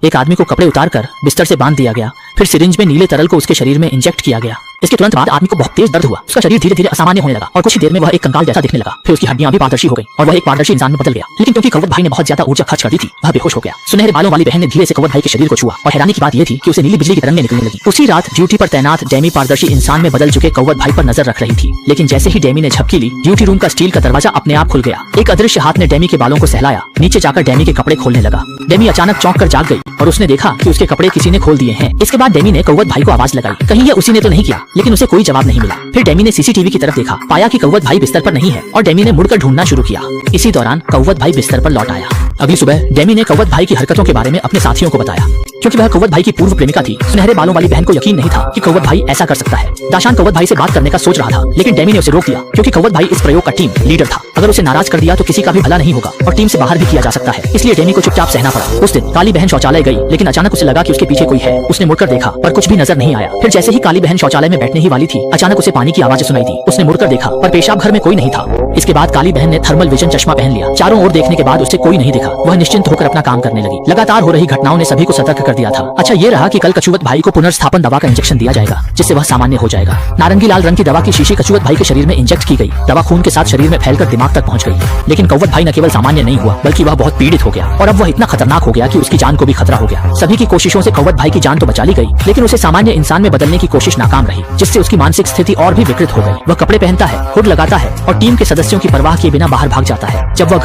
एक आदमी को कपड़े उतारकर बिस्तर से बांध दिया गया। फिर सिरिंज में नीले तरल को उसके शरीर में इंजेक्ट किया गया। इसके तुरंत बाद आदमी को बहुत तेज दर्द हुआ। उसका शरीर धीरे धीरे असामान्य होने लगा और कुछ ही देर में वह एक कंकाल जैसा दिखने लगा। फिर उसकी हड्डियां भी पारदर्शी हो गई और वह एक पारदर्शी इंसान में बदल गया। लेकिन क्योंकि कौवत भाई ने बहुत ज्यादा ऊर्जा खर्च कर दी थी, वह बेहोश हो गया। सुनहरे बालों वाली बहन ने धीरे से कौवत भाई के शरीर को छुआ और हैरानी की बात यह थी कि उसे नीली बिजली की तरंगें निकलने लगी। उसी रात ड्यूटी पर तैनात डेमी पारदर्शी इंसान में बदल चुके कौवत भाई पर नजर रख रही थी। लेकिन जैसे ही डेमी ने झपकी ली, ड्यूटी रूम का स्टील का दरवाजा अपने आप खुल गया। एक अदृश्य हाथ ने डेमी के बालों को सहलाया, नीचे जाकर डेमी के कपड़े खोलने लगा। डेमी अचानक चौंक कर जाग गई और उसने देखा कि उसके कपड़े किसी ने खोल दिए हैं। इसके बाद डेमी ने कौवत भाई को आवाज लगाई, कहीं यह उसी ने तो नहीं किया, लेकिन उसे कोई जवाब नहीं मिला। फिर डेमी ने सीसीटीवी की तरफ देखा, पाया कि कौवत भाई बिस्तर पर नहीं है और डेमी ने मुड़कर ढूंढना शुरू किया। इसी दौरान कौवत भाई बिस्तर पर लौट आया। अगली सुबह डेमी ने कौवत भाई की हरकतों के बारे में अपने साथियों को बताया। क्योंकि वह कौवत भाई की पूर्व प्रेमिका थी, सुनहरे बालों वाली बहन को यकीन नहीं था कि कौवत भाई ऐसा कर सकता है। दाशान कौवत भाई से बात करने का सोच रहा था, लेकिन डेमी ने उसे रोक दिया क्योंकि कौवत भाई इस प्रयोग का टीम लीडर था। अगर उसे नाराज कर दिया तो किसी का भी भला नहीं होगा और टीम से बाहर भी किया जा सकता है। इसलिए डेमी को चुपचाप सहना पड़ा। उस दिन काली बहन शौचालय गई, लेकिन अचानक उसे लगा कि उसके पीछे कोई है। उसने मुड़कर देखा पर कुछ भी नजर नहीं आया। फिर जैसे ही काली बहन शौचालय में बैठने ही वाली थी, अचानक उसे पानी की आवाज सुनाई दी। उसने मुड़कर देखा पर पेशाब घर में कोई नहीं था। इसके बाद काली बहन ने थर्मल विजन चश्मा पहन लिया। चारों ओर देखने के बाद उसे कोई नहीं दिखा। वह निश्चिंत होकर अपना काम करने लगी। लगातार हो रही घटनाओं ने सभी को सतर्क कर दिया था। अच्छा ये रहा कि कल कछुवत भाई को पुनर्स्थापन दवा का इंजेक्शन दिया जाएगा, जिससे वह सामान्य हो जाएगा। नारंगी लाल रंग की दवा की शीशी कछुवत भाई के शरीर में इंजेक्ट की गई। दवा खून के साथ शरीर में फैलकर दिमाग तक पहुंच गई। लेकिन कौवत भाई न केवल सामान्य नहीं हुआ, बल्कि वह बहुत पीड़ित हो गया और अब वह इतना खतरनाक हो गया कि उसकी जान को भी खतरा हो गया। सभी की कोशिशों से कौवत भाई की जान तो बचा ली गई, लेकिन उसे सामान्य इंसान में बदलने की कोशिश नाकाम रही, जिससे उसकी मानसिक स्थिति और भी विकृत हो गई। वह कपड़े पहनता है, हुड लगाता है और टीम के सदस्यों की परवाह किए बिना बाहर भाग जाता है। जब वह